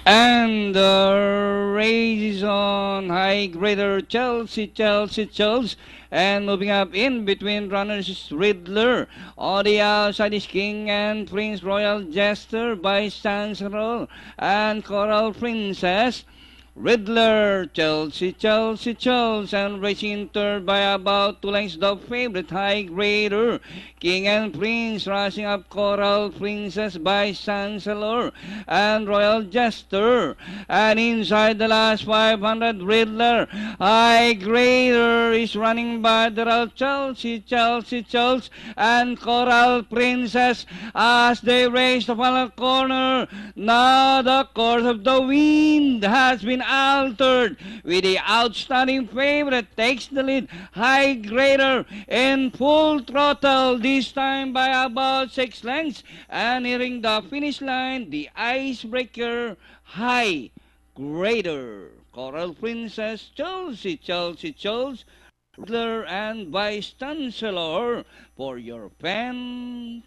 And the race is on. High grader Chelsea. And moving up in between runners is Riddler. On the outside is King and Prince, Royal Jester by Sansarol and Coral Princess. Riddler, Chelsea, and racing in third by about 2 lengths the favorite High Grader. King and Prince rushing up Coral Princess by Sansalor and Royal Jester. And inside the last 500, Riddler, High Grader is running by the route Chelsea, and Coral Princess as they race the final corner. Now the course of the wind has been altered with the outstanding favorite takes the lead. High Grader in full throttle this time by about 6 lengths, and nearing the finish line, the icebreaker High Grader. Coral Princess, Chelsea, Riddler, and Vice Chancellor for your Pentafecta.